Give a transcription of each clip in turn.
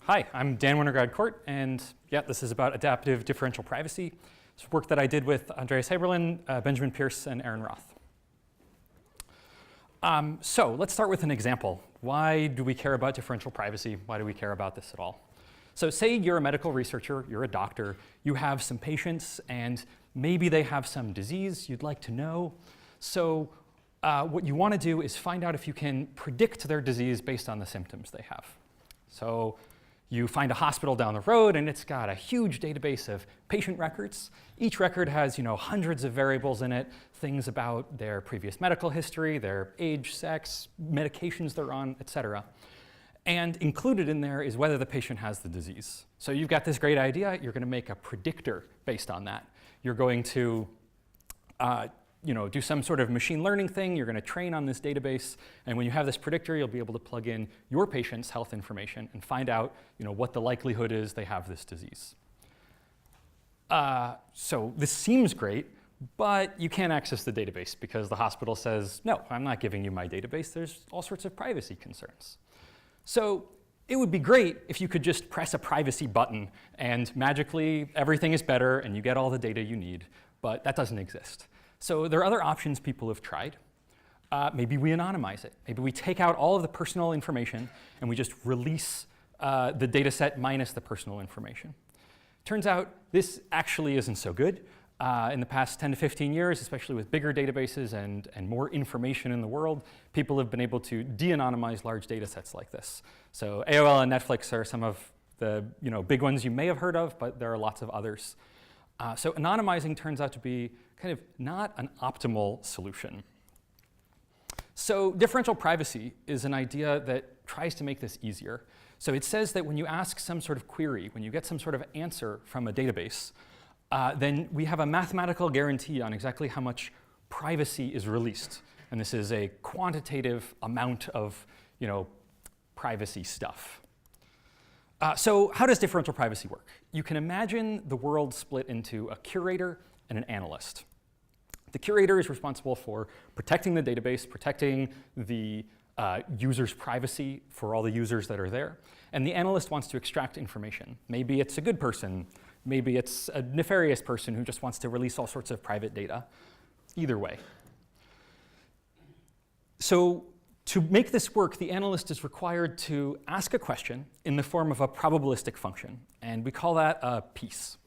Hi, I'm Dan Winograd-Cort, and yeah, this is about adaptive differential privacy. It's work that I did with Andreas Heberlein, Benjamin Pierce, and Aaron Roth. So let's start with an example. Why do we care about differential privacy? Why do we care about this at all? So say you're a medical researcher, you're a doctor, you have some patients, and maybe they have some disease you'd like to know. So what you want to do is find out if you can predict their disease based on the symptoms they have. So you find a hospital down the road, and it's got a huge database of patient records. Each record has, hundreds of variables in it, things about their previous medical history, their age, sex, medications they're on, et cetera. And included in there is whether the patient has the disease. So you've got this great idea. You're going to make a predictor based on that. You're going to do some sort of machine learning thing. You're going to train on this database. And when you have this predictor, you'll be able to plug in your patient's health information and find out what the likelihood is they have this disease. So this seems great, but you can't access the database because the hospital says, no, I'm not giving you my database. There's all sorts of privacy concerns. So it would be great if you could just press a privacy button and magically everything is better and you get all the data you need, but that doesn't exist. So there are other options people have tried. Maybe we anonymize it. Maybe we take out all of the personal information and we just release the data set minus the personal information. Turns out this actually isn't so good. In the past 10 to 15 years, especially with bigger databases and more information in the world, people have been able to de-anonymize large data sets like this. So AOL and Netflix are some of the big ones you may have heard of, but there are lots of others. So anonymizing turns out to be kind of not an optimal solution. So differential privacy is an idea that tries to make this easier. So it says that when you ask some sort of query, when you get some sort of answer from a database, then we have a mathematical guarantee on exactly how much privacy is released. And this is a quantitative amount of privacy stuff. So how does differential privacy work? You can imagine the world split into a curator and an analyst. The curator is responsible for protecting the database, protecting the user's privacy for all the users that are there. And the analyst wants to extract information. Maybe it's a good person. Maybe it's a nefarious person who just wants to release all sorts of private data. Either way. So to make this work, the analyst is required to ask a question in the form of a probabilistic function. And we call that a piece.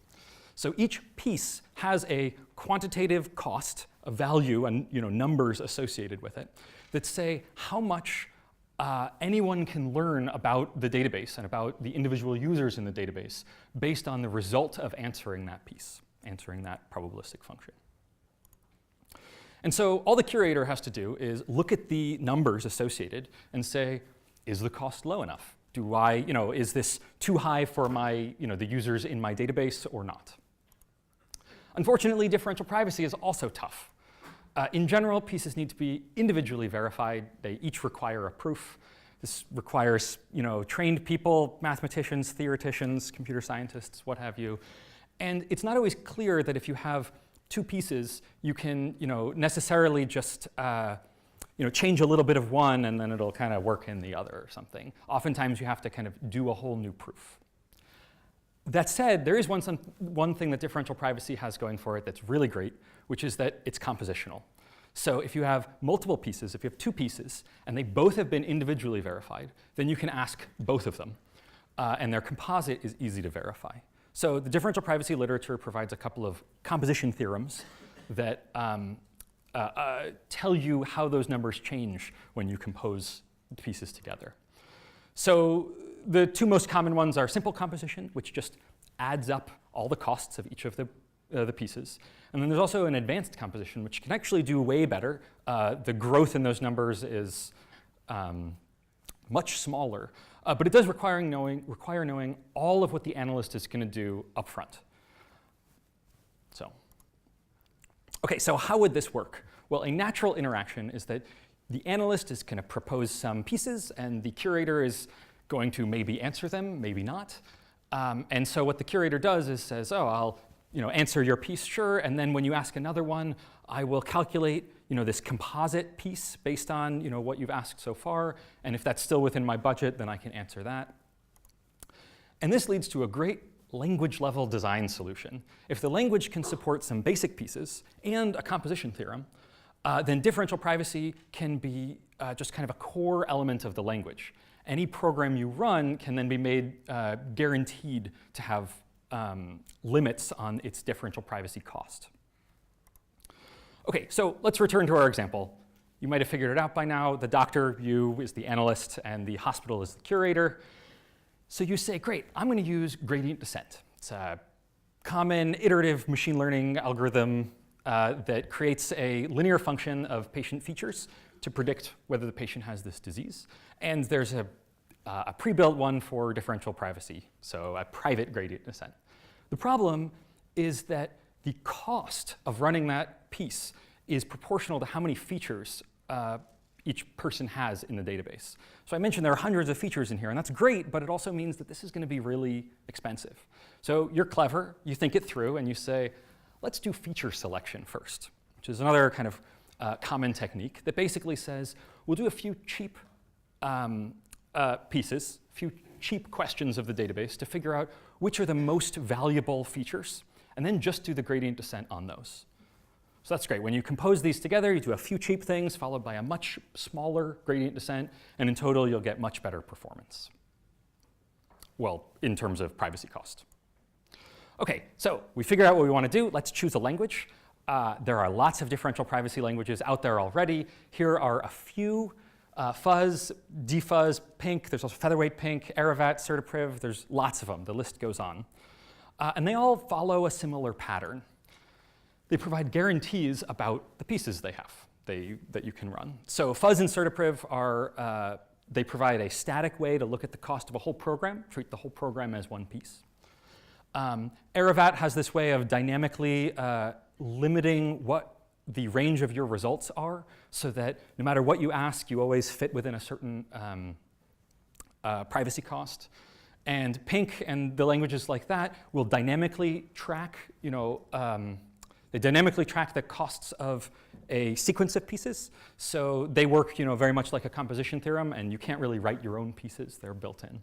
So each piece has a quantitative cost, a value, and numbers associated with it that say how much anyone can learn about the database and about the individual users in the database based on the result of answering that piece, answering that probabilistic function. And so all the curator has to do is look at the numbers associated and say, is the cost low enough? Is this too high for my, the users in my database or not? Unfortunately, differential privacy is also tough. In general, pieces need to be individually verified. They each require a proof. This requires, trained people, mathematicians, theoreticians, computer scientists, what have you. And it's not always clear that if you have two pieces, you can, necessarily just, change a little bit of one and then it'll kind of work in the other or something. Oftentimes, you have to kind of do a whole new proof. That said, there is one thing that differential privacy has going for it that's really great, which is that it's compositional. So if you have multiple pieces, if you have two pieces, and they both have been individually verified, then you can ask both of them. And their composite is easy to verify. So the differential privacy literature provides a couple of composition theorems that tell you how those numbers change when you compose the pieces together. So the two most common ones are simple composition, which just adds up all the costs of each of the pieces. And then there's also an advanced composition, which can actually do way better. The growth in those numbers is much smaller, but it does require knowing all of what the analyst is going to do up front. So how would this work? Well, a natural interaction is that the analyst is going to propose some pieces, and the curator is going to maybe answer them, maybe not. And so what the curator does is says, oh, I'll answer your piece, sure, and then when you ask another one, I will calculate this composite piece based on what you've asked so far, and if that's still within my budget, then I can answer that. And this leads to a great language-level design solution. If the language can support some basic pieces and a composition theorem, then differential privacy can be just kind of a core element of the language. Any program you run can then be made guaranteed to have limits on its differential privacy cost. OK, so let's return to our example. You might have figured it out by now. The doctor, you, is the analyst, and the hospital is the curator. So you say, great, I'm going to use gradient descent. It's a common iterative machine learning algorithm that creates a linear function of patient features to predict whether the patient has this disease. And there's a pre-built one for differential privacy, so a private gradient descent. The problem is that the cost of running that piece is proportional to how many features each person has in the database. So I mentioned there are hundreds of features in here, and that's great, but it also means that this is going to be really expensive. So you're clever, you think it through, and you say, let's do feature selection first, which is another kind of common technique that basically says, we'll do a few cheap pieces, a few cheap questions of the database to figure out which are the most valuable features, and then just do the gradient descent on those. So that's great. When you compose these together, you do a few cheap things followed by a much smaller gradient descent, and in total, you'll get much better performance. Well, in terms of privacy cost. OK, so we figured out what we want to do. Let's choose a language. There are lots of differential privacy languages out there already. Here are a few. Fuzz, defuzz, pink. There's also featherweight pink, Aravat, Certipriv. There's lots of them. The list goes on. And they all follow a similar pattern. They provide guarantees about the pieces they have that you can run. So Fuzz and Certipriv are, they provide a static way to look at the cost of a whole program, treat the whole program as one piece. Aravat has this way of dynamically limiting what the range of your results are so that no matter what you ask, you always fit within a certain privacy cost. And Pink and the languages like that will dynamically track, they dynamically track the costs of a sequence of pieces. So they work very much like a composition theorem, and you can't really write your own pieces. They're built in.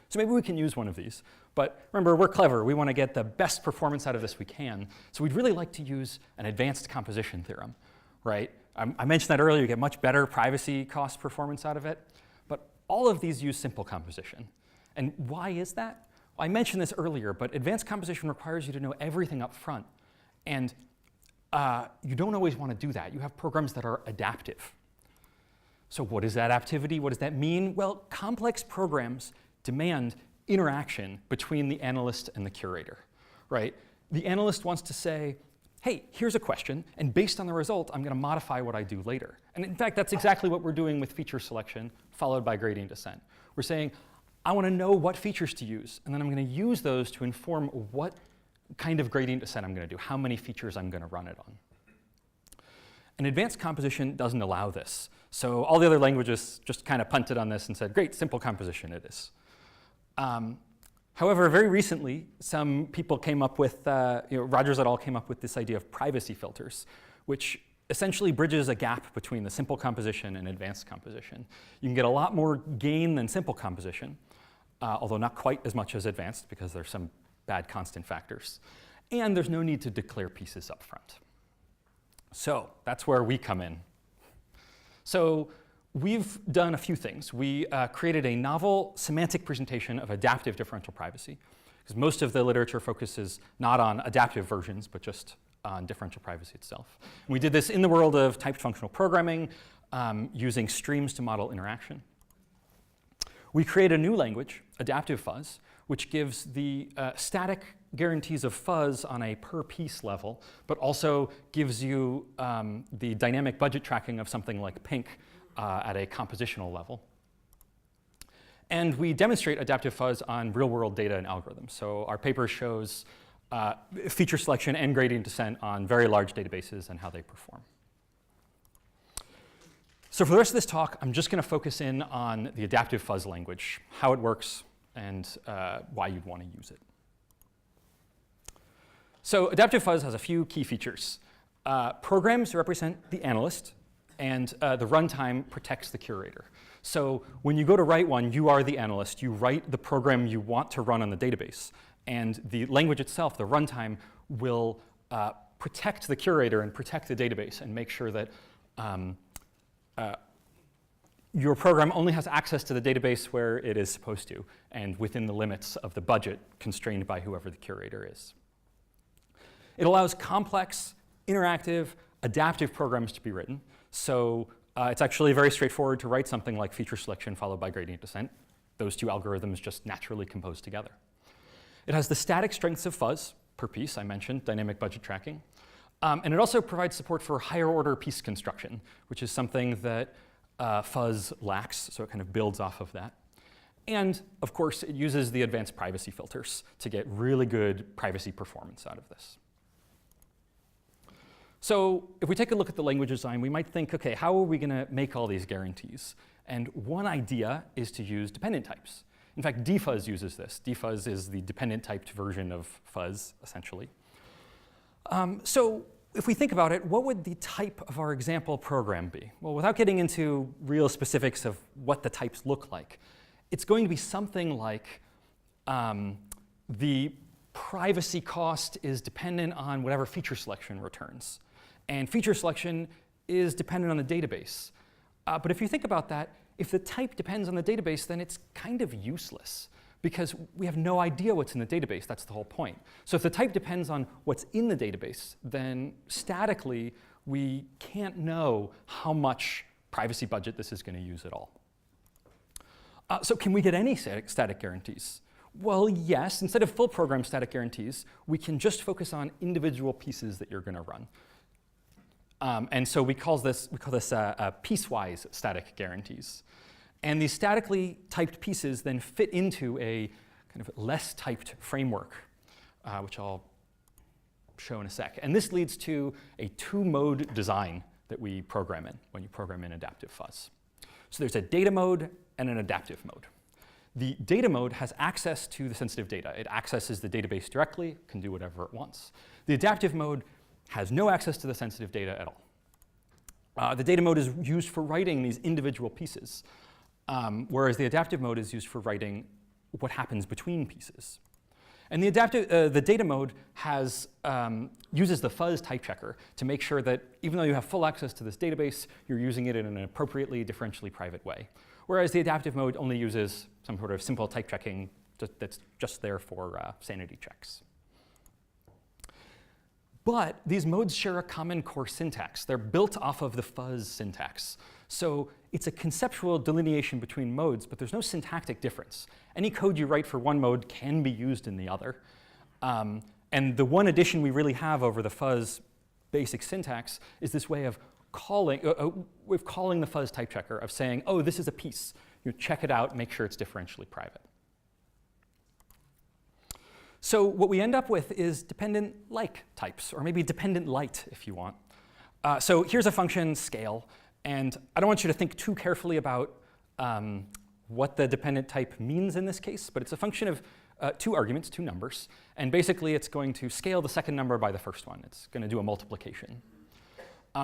So maybe we can use one of these. But remember, we're clever. We want to get the best performance out of this we can. So we'd really like to use an advanced composition theorem, right? I mentioned that earlier. You get much better privacy cost performance out of it. But all of these use simple composition. And why is that? Well, I mentioned this earlier, but advanced composition requires you to know everything up front. And you don't always want to do that. You have programs that are adaptive. So what is adaptivity? What does that mean? Well, complex programs demand interaction between the analyst and the curator, right? The analyst wants to say, hey, here's a question, and based on the result, I'm going to modify what I do later. And in fact, that's exactly what we're doing with feature selection, followed by gradient descent. We're saying, I want to know what features to use, and then I'm going to use those to inform what kind of gradient descent I'm going to do, how many features I'm going to run it on. And advanced composition doesn't allow this. So all the other languages just kind of punted on this and said, great, simple composition it is. However, very recently, some people came up with, Rogers et al. Came up with this idea of privacy filters, which essentially bridges a gap between the simple composition and advanced composition. You can get a lot more gain than simple composition, although not quite as much as advanced because there's some bad constant factors. And there's no need to declare pieces up front. So that's where we come in. So we've done a few things. We created a novel semantic presentation of adaptive differential privacy, because most of the literature focuses not on adaptive versions, but just on differential privacy itself. And we did this in the world of typed functional programming, using streams to model interaction. We create a new language, adaptive fuzz, which gives the static guarantees of fuzz on a per piece level, but also gives you the dynamic budget tracking of something like pink at a compositional level. And we demonstrate adaptive fuzz on real-world data and algorithms. So our paper shows feature selection and gradient descent on very large databases and how they perform. So for the rest of this talk, I'm just going to focus in on the adaptive fuzz language, how it works, and why you'd want to use it. So adaptive fuzz has a few key features. Programs represent the analyst, and the runtime protects the curator. So when you go to write one, you are the analyst. You write the program you want to run on the database. And the language itself, the runtime, will protect the curator and protect the database and make sure that your program only has access to the database where it is supposed to and within the limits of the budget constrained by whoever the curator is. It allows complex, interactive, adaptive programs to be written. So it's actually very straightforward to write something like feature selection followed by gradient descent. Those two algorithms just naturally compose together. It has the static strengths of fuzz per piece, I mentioned, dynamic budget tracking. And it also provides support for higher order piece construction, which is something that fuzz lacks, so it kind of builds off of that. And of course, it uses the advanced privacy filters to get really good privacy performance out of this. So if we take a look at the language design, we might think, okay, how are we going to make all these guarantees? And one idea is to use dependent types. In fact, dfuzz uses this. Dfuzz is the dependent typed version of fuzz, essentially. So if we think about it, what would the type of our example program be? Well, without getting into real specifics of what the types look like, it's going to be something like the privacy cost is dependent on whatever feature selection returns. And feature selection is dependent on the database. But if you think about that, if the type depends on the database, then it's kind of useless because we have no idea what's in the database. That's the whole point. So if the type depends on what's in the database, then statically, we can't know how much privacy budget this is going to use at all. So can we get any static guarantees? Well, yes. Instead of full program static guarantees, we can just focus on individual pieces that you're going to run. And so we call this piecewise static guarantees. And these statically typed pieces then fit into a kind of less typed framework, which I'll show in a sec. And this leads to a two-mode design that we program in when you program in adaptive fuzz. So there's a data mode and an adaptive mode. The data mode has access to the sensitive data. It accesses the database directly, can do whatever it wants. The adaptive mode has no access to the sensitive data at all. The data mode is used for writing these individual pieces, whereas the adaptive mode is used for writing what happens between pieces. And the data mode uses the fuzz type checker to make sure that even though you have full access to this database, you're using it in an appropriately differentially private way. Whereas the adaptive mode only uses some sort of simple type checking that's just there for sanity checks. But these modes share a common core syntax. They're built off of the fuzz syntax. So it's a conceptual delineation between modes, but there's no syntactic difference. Any code you write for one mode can be used in the other. And the one addition we really have over the fuzz basic syntax is this way of calling the fuzz type checker, of saying, oh, this is a piece. You check it out, make sure it's differentially private. So what we end up with is dependent-like types, or maybe dependent-light if you want. So here's a function, scale. And I don't want you to think too carefully about what the dependent type means in this case, but it's a function of two arguments, two numbers. And basically, it's going to scale the second number by the first one. It's going to do a multiplication.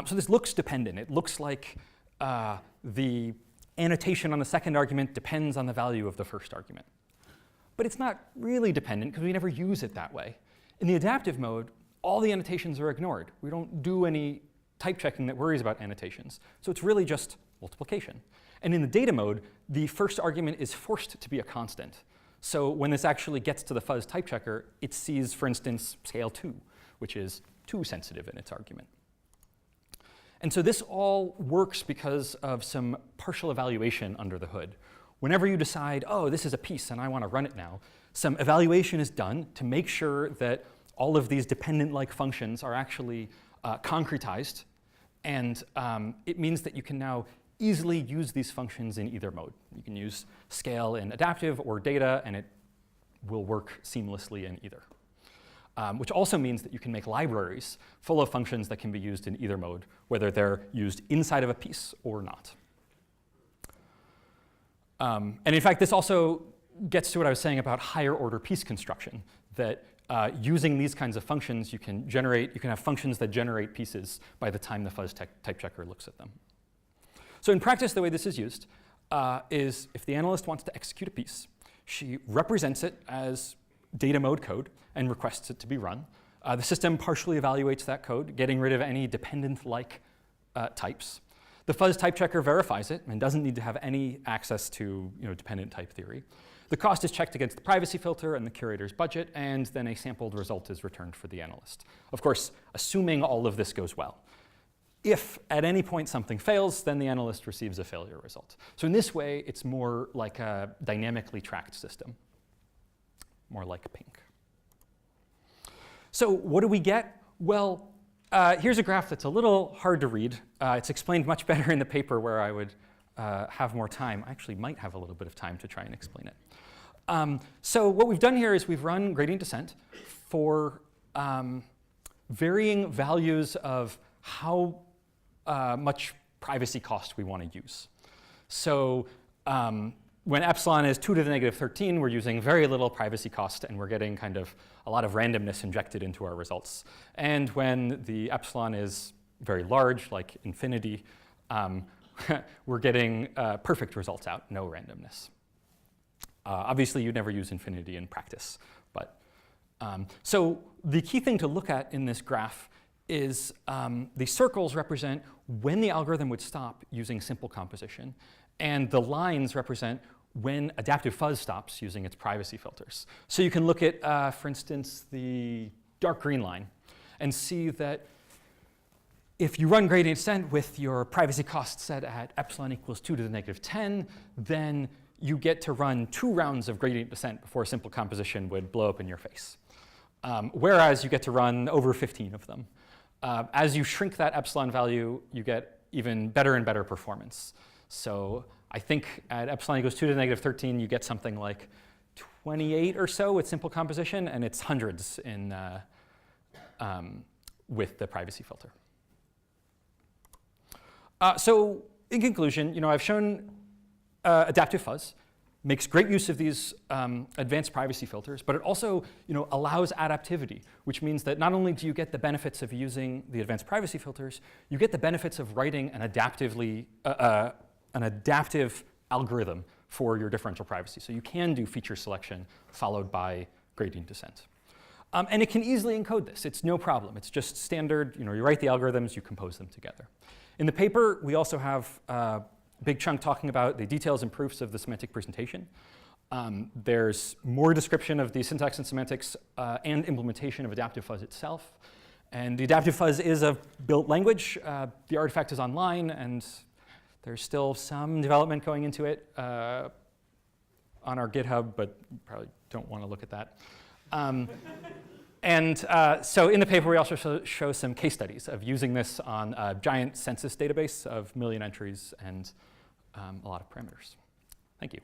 So this looks dependent. It looks like the annotation on the second argument depends on the value of the first argument. But it's not really dependent because we never use it that way. In the adaptive mode, all the annotations are ignored. We don't do any type checking that worries about annotations. So it's really just multiplication. And in the data mode, the first argument is forced to be a constant. So when this actually gets to the fuzz type checker, it sees, for instance, scale 2, which is too sensitive in its argument. And so this all works because of some partial evaluation under the hood. Whenever you decide, oh, this is a piece and I want to run it now, some evaluation is done to make sure that all of these dependent-like functions are actually concretized. And it means that you can now easily use these functions in either mode. You can use scale in adaptive or data, and it will work seamlessly in either. Which also means that you can make libraries full of functions that can be used in either mode, whether they're used inside of a piece or not. And in fact, this also gets to what I was saying about higher order piece construction, that using these kinds of functions, you can have functions that generate pieces by the time the fuzz type checker looks at them. So in practice, the way this is used is if the analyst wants to execute a piece, she represents it as data mode code and requests it to be run. The system partially evaluates that code, getting rid of any dependent-like types. The fuzz type checker verifies it and doesn't need to have any access to dependent type theory. The cost is checked against the privacy filter and the curator's budget, and then a sampled result is returned for the analyst. Of course, assuming all of this goes well. If at any point something fails, then the analyst receives a failure result. So in this way, it's more like a dynamically tracked system, more like pink. So what do we get? Well, here's a graph that's a little hard to read. It's explained much better in the paper where I would have more time. I actually might have a little bit of time to try and explain it. So what we've done here is we've run gradient descent for varying values of how much privacy cost we want to use. So when epsilon is 2 to the negative 13, we're using very little privacy cost, and we're getting kind of a lot of randomness injected into our results. And when the epsilon is very large, like infinity, we're getting perfect results out, no randomness. Obviously, you'd never use infinity in practice. But so the key thing to look at in this graph is the circles represent when the algorithm would stop using simple composition, and the lines represent when adaptive fuzz stops using its privacy filters. So you can look at, for instance, the dark green line and see that if you run gradient descent with your privacy cost set at epsilon equals 2 to the negative 10, then you get to run 2 rounds of gradient descent before simple composition would blow up in your face. Whereas you get to run over 15 of them. As you shrink that epsilon value, you get even better and better performance. So I think at epsilon equals 2 to the negative 13, you get something like 28 or so with simple composition, and it's hundreds in, with the privacy filter. So in conclusion, I've shown adaptive fuzz makes great use of these advanced privacy filters, but it also allows adaptivity, which means that not only do you get the benefits of using the advanced privacy filters, you get the benefits of writing an adaptive algorithm for your differential privacy. So you can do feature selection followed by gradient descent. And it can easily encode this. It's no problem. It's just standard. You write the algorithms, you compose them together. In the paper, we also have a big chunk talking about the details and proofs of the semantic presentation. There's more description of the syntax and semantics and implementation of adaptive fuzz itself. And the adaptive fuzz is a built language. The artifact is online, and there's still some development going into it on our GitHub, but you probably don't want to look at that. So in the paper, we also show some case studies of using this on a giant census database of 1 million entries and a lot of parameters. Thank you.